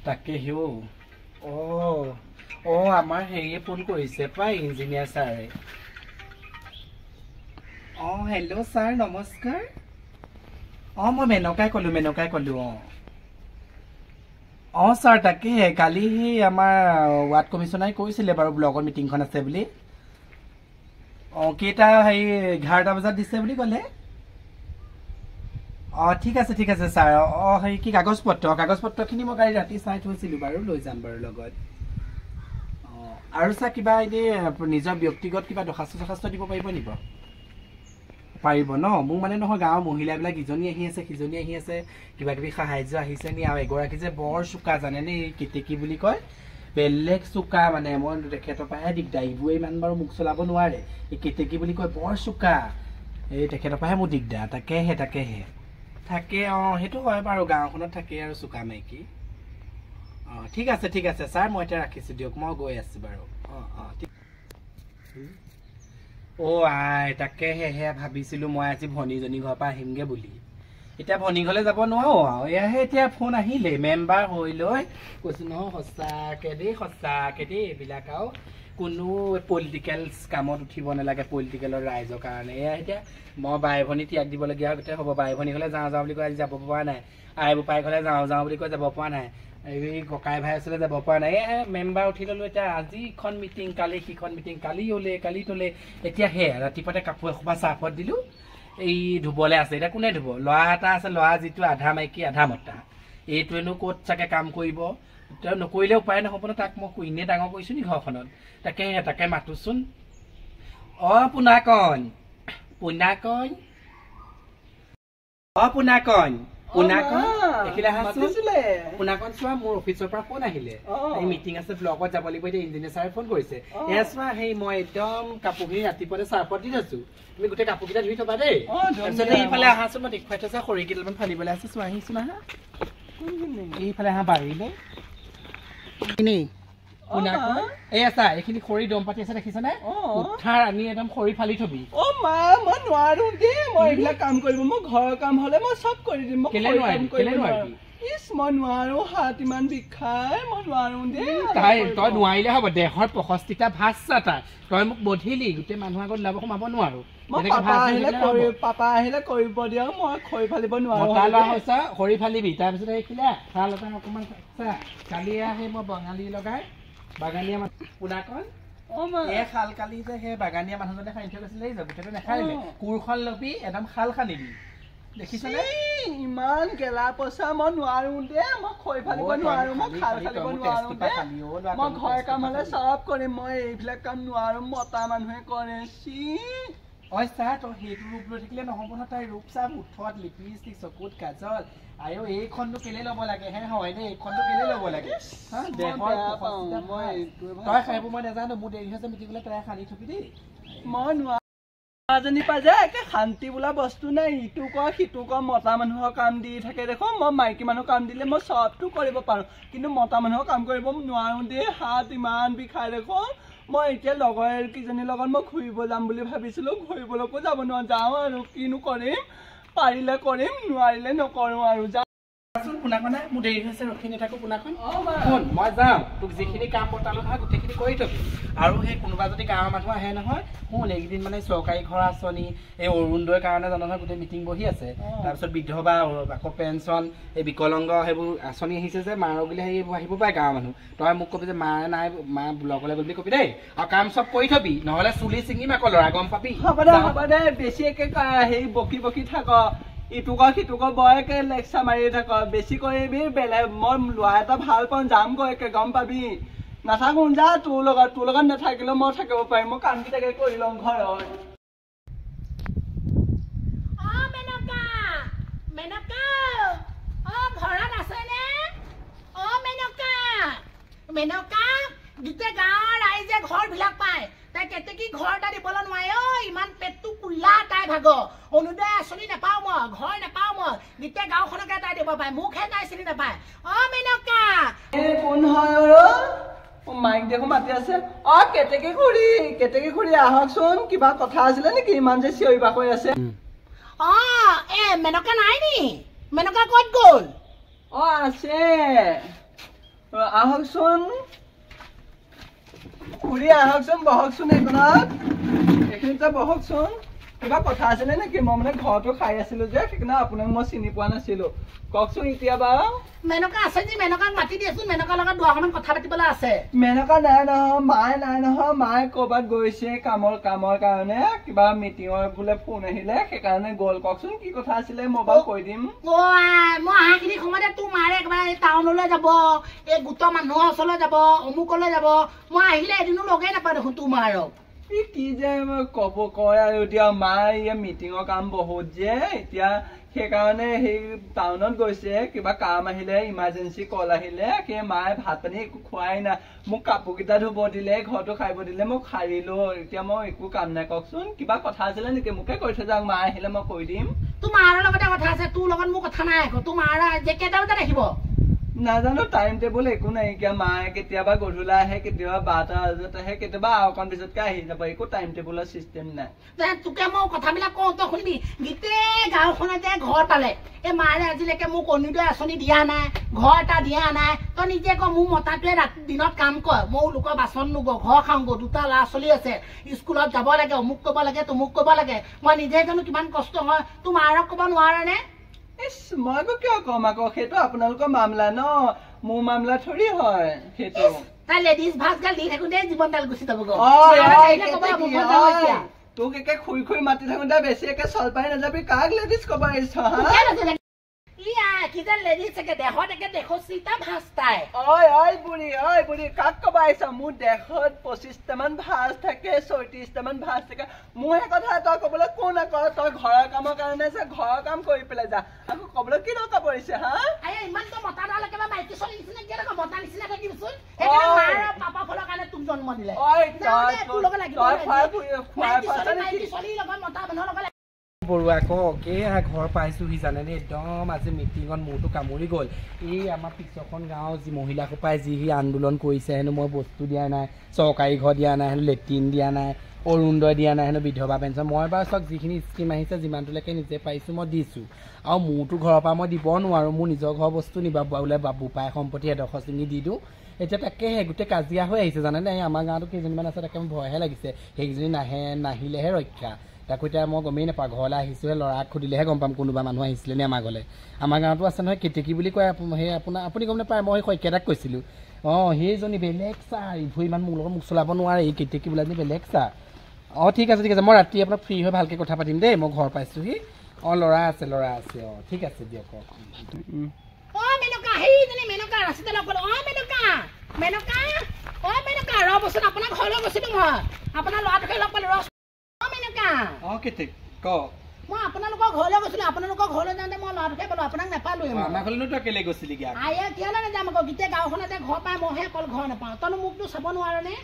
তাকে হেও আমাৰ হেৰিয়ে ফোন কৰিছে প্ৰায় ইঞ্জিনিয়াৰ ছাৰে হেল্ল' ছাৰ নমস্কাৰ মই মেনকাই ক'লো ছাৰ তাকেহে কালি সেই আমাৰ ৱাৰ্ড কমিশ্যনাৰে কৈছিলে বাৰু ব্লকৰ মিটিংখন আছে বুলি কেইটা হেৰি 11টা বজাত দিছে বুলি ক'লে ঠিক আছে ছাৰ হেৰি কি কাগজ পত্ৰখিনি মই কালি ৰাতি চাই থৈছিলোঁ বাৰু লৈ যাম বাৰু লগত আৰু ছাৰ কিবা এনেই নিজৰ ব্যক্তিগত কিবা দৰখাস্ত দিব পাৰিব নি বাৰু পাৰিব ন মোক মানে নহয় গাঁৱৰ মহিলাবিলাক ইজনী আহি আছে সিজনী আহি আছে কিবা কিবি সাহায্য আহিছে নি আৰু এগৰাকী যে বৰ চোকা জানেনে এই কেতেকী বুলি কয় বেলেগ চোকা মানে মই তেখেতৰ পৰাহে দিগদাৰ ইবোৰে ইমান বাৰু মোক চলাব নোৱাৰে এই কেতেকী বুলি কয় বৰ চোকা এই তেখেতৰ পৰাহে মোৰ দিগদাৰ তাকেহে থাকে সেইটো হয় বাৰু গাঁওখনত থাকে আৰু চোকা মাইকী ঠিক আছে ছাৰ মই এতিয়া ৰাখিছোঁ দিয়ক মই গৈ আছোঁ বাৰু তাকেহে ভাবিছিলোঁ মই আজি ভনীজনী ঘৰৰ পৰা আহিমগৈ বুলি এতিয়া ভনী ঘৰলৈ যাব নোৱাৰো আৰু এয়াহে এতিয়া ফোন আহিলে মেম্বাৰ হৈ লৈ কৈছোঁ নহয় সঁচাকৈ দেই এইবিলাক আৰু কোনো পলিটিকেল কামত উঠিব নালাগে পলিটিকেলৰ ৰাইজৰ কাৰণে এয়া এতিয়া মই বাই ভনী ত্যাগ দিবলগীয়া গোটেই হ'ব বাই ভনী ঘৰলৈ যাওঁ বুলি কৈ আজি যাব পৰা নাই আই বোপাই ঘৰলৈ যাওঁ বুলি কৈ যাব পৰা নাই এই ককাই ভাই ওচৰলৈ যাব পৰা নাই মেম্বাৰ উঠি ল'লোঁ এতিয়া আজি ইখন মিটিং কালি সিখন মিটিং কালি তলে এতিয়া ৰাতিপুৱাতে কাপোৰ এসোপা চাহপাত দিলোঁ এই ধুবলৈ আছে এতিয়া কোনে ধুব ল'ৰা এটা আছে ল'ৰা যিটো আধা মাইকী আধা মতা এইটোৱেনো ক'ত চাগে কাম কৰিব তেওঁ নকৰিলে উপায় নহ'ব ন তাক মই এনেই ডাঙৰ কৰিছোঁ নি ঘৰখনত তাকে মাতোচোন পোনাকণ চোৱা মোৰ অফিচৰ পৰা ফোন আহিলে এই মিটিং আছে ব্লকত যাব লাগিব এতিয়া ইঞ্জিনিয়াৰ ছাৰে ফোন কৰিছে এয়া চোৱা সেই মই একদম কাপোৰখিনি ৰাতিপুৱাতে চাহপাত দি থৈছো তুমি গোটেই কাপোৰকেইটা ধুই থবা দেই তাৰপিছতে এইফালে আহাচোন মই দেখুৱাই থৈছা খৰি কেইডালমান ফালিবলৈ আছে চোৱা আহিছো না এইফালে আহা বাৰীলৈ এইখিনি খৰি দম পাতি আছে দেখিছানে উঠাৰ আনি একদম খৰি ফালি থবি মই নোৱাৰো দেই মই এইবিলাক কাম কৰিব মই ঘৰৰ কাম হলে মই চব কৰি দিম কেলে নোৱাৰিবি মই নোৱাৰো হাত ইমান বিষাই মই নোৱাৰো দেই তই নোৱাৰিলে হ'ব দেহৰ 65টা ভাত চাতা তই মোক বধিলি গোটেই মানুহৰ আগত ওলাব সোমাব নোৱাৰো পাপা আহিলে কৰিব দিয়া মই খৰি ফালিব নোৱাৰো খৰি ফালিবি তাৰপিছত এইখিলা শাল এটা অকমান কালি আহে মই বঙালী লগাই বাগানীয়া পোনাকণ শাল কালি যে সেই বাগানীয়া মানুহজনে খাই থৈ গৈছিলে এই জগিতে নেখাৰিলে কোৰখন ল'বি একদম শাল খান্দিবি দেখিছনে ইমান গেলা পইচা মই নোৱাৰো দে মই খৰি ফালিব নোৱাৰো মই খাল ফালিব নোৱাৰো মই ঘৰ কাম হলে চব কৰিম মই এইবিলাক কাম নোৱাৰো মতা মানুহে কৰে ছাৰ তই সেইটো ৰূপ লৈ থাকিলে নহ'ব ন তাই ৰূপ চা মুঠত লিপষ্টিক চকুত কাজল এইখনটো কেলে ল'ব লাগে হয় দেই এইখনটো কেলে ল'ব লাগে তই খাইবোৰ মই নাজানো মোৰ দেৰি হৈছে মিটিঙলৈ তই সানি থবি দেই মই নোৱাৰো পা যে একে শান্তি বোলা বস্তু নাই ইটো ক সিটো ক মতা মানুহৰ কাম দি থাকে দেখো মই মাইকী মানুহৰ কাম দিলে মই চবটো কৰিব পাৰো কিন্তু মতা মানুহৰ কাম কৰিব নোৱাৰো দেই হাত ইমান বিষাই দেখো মই এতিয়া লগৰ কিজনীৰ লগত মই ঘূৰিব যাম বুলি ভাবিছিলোঁ ঘূৰিবলৈকো যাব নোৱাৰো যাওঁ আৰু কিনো কৰিম পাৰিলে কৰিম নোৱাৰিলে নকৰো আৰু পোনাকণে মোৰ দেৰি হৈছে ৰখি নাথাকো পোনাকণ শুন মই যাওঁ তোক যিখিনি কাম বতালো নহয় গোটেইখিনি কৰি থবি আৰু সেই কোনোবা যদি গাঁৱৰ মানুহ আহে নহয় শুন এইকেইদিন মানে চৰকাৰী ঘৰ আঁচনি এই অৰুণোদয়ৰ কাৰণে জানো নহয় গোটেই মিটিং বহি আছে তাৰপিছত বিধৱা আকৌ পেঞ্চন এই বিকলাংগ সেইবোৰ আঁচনি আহিছে যে মাৰক বুলি সেইবোৰ আহিব পাৰে গাঁৱৰ মানুহ তই মোক কবি যে মা নাই মা ব্লকলৈ গ'ল বুলি কবি দেই আৰু কাম চব কৰি থবি নহ'লে চুলি ছিঙিম আকৌ ল'ৰা গম পাবি হ'ব দে বেছি একে হেৰি বকি থাক ইটোক সিটোক বয়কে লেকচা মাৰি থাক বেছি কৰিবি বেলেগ মই ল'ৰা এটা ভাল পাওঁ যামগৈ একে গম পাবি নাথাকো যা তোৰ লগত নাথাকিলেও মই থাকিব পাৰিম মই কামকেইটাকে কৰি লওঁ ঘৰত গোটেই গাঁৱৰ ৰাইজে ঘৰ বিলাক পায় তাই কেতেকী ঘৰ এটা দিবলৈ নোৱাৰে ইমান পেটটো কোলা তাই ভাগ অৰুণোদয় আঁচনি নাপাওঁ মই ঘৰ নাপাওঁ মই গোটেই গাঁওখনকে তাই দিব পাৰে মোকহে তাই চিনি নাপায় মেনকা কোন হয় মাইক দেখো মাতি আছে কেতেকী খুৰী আহকচোন কিবা কথা আছিলে নেকি ইমান যে চিঞৰি বাকৈ আছে মেনকা নাই নি মেনকা ক'ত গ'ল আছে আহকচোন খুৰী আহকচোন বহকচোন এইখিনিতে বহকচোন কিবা কথা আছিলে নেকি মই মানে ঘৰতো খাই আছিলো যে সেইকাৰণে আপোনাক মই চিনি পোৱা নাছিলো কওকচোন এতিয়া বাৰু মেনকা আছে যি মেনকাক মাতি দিয়েচোন মেনকাৰ লগত দুআষাৰমান কথা পাতিবলৈ আছে মেনকা নাই নহয় মায়ে নাই নহয় মায়ে ক'ৰবাত গৈছে কামৰ কাৰণে কিবা মিটিঙৰ বোলে ফোন আহিলে সেইকাৰণে গ'ল কওকচোন কি কথা আছিলে মই বাৰু কৈ দিম মই অহাখিনি সময়তে তোৰ মাৰে একেবাৰে টাউনলৈ যাব এই গোটৰ মানুহৰ ওচৰলৈ যাব অমুকলৈ যাব মই আহিলে এদিনো লগেই নাপাওঁ দেখোন তোৰ মাৰক কি যে ক'ব কয় আৰু এতিয়া মায়ে মিটিঙৰ কাম বহুত যে এতিয়া সেইকাৰণে সেই টাউনত গৈছে কিবা কাম আহিলে ইমাৰ্জেঞ্চি কল আহিলে সেই মায়ে ভাত পানী একো খোৱাই নাই মোক কাপোৰকেইটা ধুব দিলে ঘৰটো খাইব দিলে মই সাৰিলো এতিয়া মই একো কাম নাই কওকচোন কিবা কথা আছিলে নেকি মোকে কৈ থৈ যাওক মা আহিলে মই কৈ দিম তোৰ মাৰৰ লগতে কথা আছে তোৰ লগত মোৰ কথা নাই আকৌ তোৰ মাৰ যে কেইটা বজাত আহিব নাজানো টাইম টেবুল একো নাইকিয়া মায়ে কেতিয়াবা গধূলা আহে কেতিয়াবা 12টা বজাত আহে কেতিয়াবা অকণ পিছতকে আহি যাব একো টাইম টেবুলৰ চিষ্টেম নাই তোকে মই কথাবিলাক কওঁ তই শুনিবি গোটেই গাঁওখনত যে ঘৰ পালে এই মাৰে আজিলৈকে মোক অৰুণোদয় আঁচনি দিয়া নাই ঘৰ এটা দিয়া নাই তই নিজে ক মোৰ মতাটোৱে দিনত কাম কৰ মই লোকৰ বাচন নুগো ঘৰ খাওঁগৈ দুটা ল'ৰা ছোৱালী আছে স্কুলত যাব লাগে অমুক কৰিব লাগে তমুক কৰিব লাগে মই নিজে জানো কিমান কষ্ট হয় তোৰ মাৰক ক'ব নোৱাৰা নে মই আকৌ কিয় কম আকৌ সেইটো আপোনালোকৰ মামলা ন মোৰ মামলা থৰি হয় সেইটো তাই লেডিজ ভাজ গাল দি থাকোঁতে জীৱনডাল গুচি যাব তোক একে খুই মাতি থাকোঁতে বেছি একে চল পাই নাযাবি কাক লেডিজ কব আহিছ কাক কব আহিছ মোৰ দেশত 25টামান ভাজ থাকে 34টামান ভাজ থাকে মোৰ সেই কথা তই কবলৈ কোন আকৌ তই ঘৰৰ কামৰ কাৰণে যে ঘৰৰ কাম কৰি পেলাই যা আকৌ কবলৈ কি দৰকাৰ পৰিছে হা ইমান তো মতা ডাল একেবাৰে মাইকী চলি নিচিনা কি ৰকম মতা নিচিনা থাকিবিচোন পাপা ফলৰ কাৰণে তোক জন্ম দিলে বৰুৱা কওক এয়া ঘৰ পাইছোহি জানেনে একদম আজি মিটিঙত মোৰতো কামুৰি গ'ল এই আমাৰ পিছৰখন গাঁৱৰ যি মহিলাসোপাই যি আন্দোলন কৰিছে হেনো মই বস্তু দিয়া নাই চৰকাৰী ঘৰ দিয়া নাই হেনো লেট্ৰিন দিয়া নাই অৰুণোদয় দিয়া নাই হেনো বিধৱা পেঞ্চন মই বাৰু চাওক যিখিনি স্কিম আহিছে যিমানটোলৈকে নিজে পাইছোঁ মই দিছোঁ আৰু মোৰতো ঘৰৰ পৰা মই দিব নোৱাৰোঁ মোৰ নিজৰ ঘৰৰ বস্তু নিবা বোলে বাবু পাই সম্পত্তি এডোখৰ চিঙি দি দিওঁ এতিয়া তাকেহে গোটেই কাজিয়া হৈ আহিছে জানেনে এই আমাৰ গাঁৱতো কেইজনীমান আছে তাকে মোৰ ভয়হে লাগিছে সেইকেইজনী নাহিলেহে ৰক্ষা তাকো এতিয়া মই গমেই নাপাওঁ ঘৰলৈ আহিছোঁহে ল'ৰাক সুধিলেহে গম পাম কোনোবা মানুহ আহিছিলে নে আমাৰ ঘৰলৈ আমাৰ গাঁৱতো আছে নহয় কেতেকী বুলি কয় সেই আপুনি গম নাপায় মই শইকীয়াদাক কৈছিলোঁ সেইজনী বেলেগ ছাৰ ইভুৰ ইমান মোৰ লগত মোক চলাব নোৱাৰে এই কেতেকী বোলাজনী বেলেগ ছাৰ ঠিক আছে মই ৰাতি আপোনাক ফ্ৰী হৈ ভালকৈ কথা পাতিম দেই মই ঘৰ পাইছোঁহি ল'ৰা আছে ঠিক আছে দিয়ক মই আপোনালোকৰ ঘৰলৈ গৈছিলো আপোনালোকৰ ঘৰলৈ যাওঁতে মই ল'ৰাটোকে পালো আপোনাক নাপালো আমাৰ ঘৰলৈ তই কেলে গৈছিলি কেলে নাযাম আকৌ গোটেই গাঁওখনতে ঘৰ পাই মইহে অকল ঘৰ নাপাওঁ তইনো মোকতো চাব নোৱাৰ নে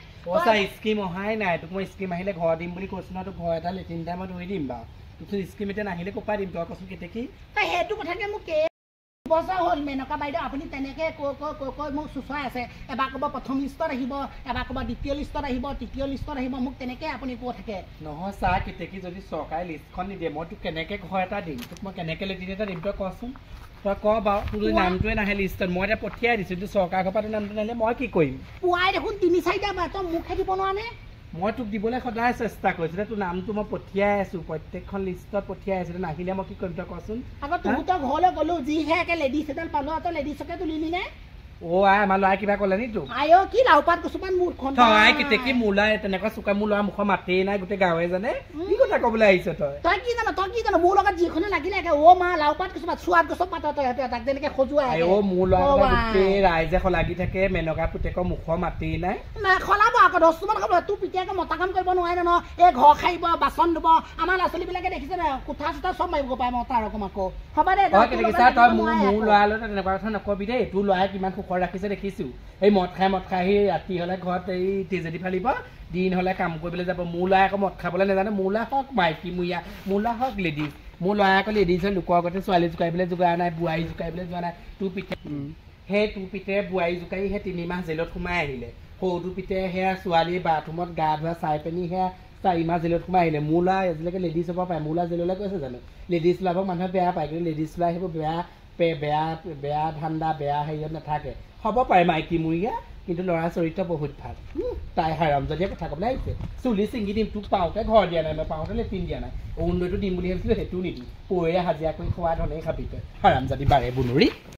স্কিম অহাই নাই তোক মই স্কিম আহিলে ঘৰ দিম বুলি কৈছো ন তোক ঘৰ এটা লেট্ৰিন টাইমত ধৰি দিম বাৰু তোক স্কিম এতিয়া নাহিলে ক'ৰ পৰা দিম তই কচোন কেতেকী সেইটো কথাকে মোক বছৰ হ'ল মেনকা বাইদেউ আপুনি তেনেকে কৈ মোক চুচুৱাই আছে এবাৰ ক'ব প্ৰথম লিষ্টত আহিব এবাৰ ক'ব দ্বিতীয় লিষ্টত আহিব তৃতীয় লিষ্টত আহিব মোক তেনেকে আপুনি কৈ থাকে নহয় চাহ কেতেকী যদি চৰকাৰে লিষ্টখন নিদিয়ে মই তোক কেনেকে ঘৰ এটা দিম তোক মই কেনেকে লেট্ৰিন এটা দিম তই কচোন তই ক বাৰু তোৰ নামটোৱে নাহে লিষ্টত মই এতিয়া পঠিয়াই দিছোঁ কিন্তু চৰকাৰৰ ঘৰৰ পৰা তোৰ নামটো নাহিলে মই কি কৰিম পুৱাই দেখোন 3-4টা বাৰ তই মুখে দিব নোৱাৰে মই তোক দিবলৈ সদায় চেষ্টা কৰিছোঁ তোৰ নামটো মই পঠিয়াই আছোঁ প্ৰত্যেকখন লিষ্টত পঠিয়াই আছোঁ নাহিলে মই কি কৰিম তই কচোন আকৌ তহঁতৰ ঘৰলৈ গ'লো যিহে একে লেডিজ এডাল পালো তই লেডিজকে তুলিলি নে আমাৰ ল'ৰাই কিবা ক'লে নি তোক কি লাওপাত কচুপাত মুখখন কেতেকী মোৰ ল'ৰাই তেনেকুৱা চোকা মোৰ ল'ৰা মুখৰ মাতেই নাই গোটেই গাঁৱে জানে কি কথা ক'বলৈ আহিছ তই কি জানো মোৰ লগত যিখনে লাগিলে মা লাওপাত কচুপাত চোৱাত গছত পাত তই তাক যেনেকে সজুৱাই মোৰ ল'ৰা গোটেই ৰাইজে লাগি থাকে মেনকা পুতেকৰ মুখৰ মাতেই নাই সলাব আকৌ 10মান খাব তোৰ পিতেকে মতা কাম কৰিব নোৱাৰে ন এই ঘৰ খাইব বাচন ধুব আমাৰ ল'ৰা ছোৱালীবিলাকে দেখিছে ন কোঠা চোঠা চব মাৰিব পাই মই তাৰ ৰকম আকৌ হ'ব দে তই মোৰ ল'ৰালৈ তেনেকুৱা কথা নকবি দেই তোৰ ল'ৰাই কিমান সুখৰ ৰাখিছে দেখিছোঁ এই মদ খাই আহি ৰাতি হ'লে ঘৰত এই তেজেদি ফালিব দিন হ'লে কাম কৰিবলৈ যাব মোৰ ল'ৰাই আকৌ মদ খাবলৈ নাজানে মোৰ ল'ৰা হওক মাইকী মুৰীয়া মোৰ ল'ৰা হওক লেডিজ মোৰ ল'ৰাই আকৌ লেডিজ হৈ লোকৰ আগতে ছোৱালী জোকাৰিবলৈ যোৱা নাই বোৱাৰী জোকাৰিবলৈ যোৱা নাই তোৰ পিতে সেই তোৰ পিতেৰে বোৱাৰী জোকাৰি সেই 3 মাহ জেলত সোমাই আহিলে সৰুটোৰ পিতেৰে সেয়া ছোৱালীয়ে বাথৰুমত গা ধোৱা চাই পিনি সেয়া 4 মাহ জেলত সোমাই আহিলে মোৰ ল'ৰা আজিলৈকে লেডিজ হ'ব পাৰে মোৰ ল'ৰা জেললৈ গৈছে জানো লেডিজ ল'ৰাবোৰক মানুহে বেয়া পায় কিন্তু লেডিজ ল'ৰা সেইবোৰ বেয়া বেয়া ধান্দা বেয়া হেৰিয়ত নাথাকে হ'ব পাৰে মাইকী মুৰিয়া কিন্তু ল'ৰা চৰিত্ৰ বহুত ভাল তাই হাৰামজাদিয়ে কথা ক'বলৈ আহিছে চুলি চিঙি দিম তোক পাওঁতে ঘৰ দিয়া নাই মই পাওঁতে লেট্ৰিন দিয়া নাই অৰুণোদয়টো দিম বুলি ভাবিছিলোঁ সেইটোও নিদিম পৰে হাজিৰা কৰি খোৱা ধৰণেই খাবি তই হাৰামজাদি বাৰে বুনৰি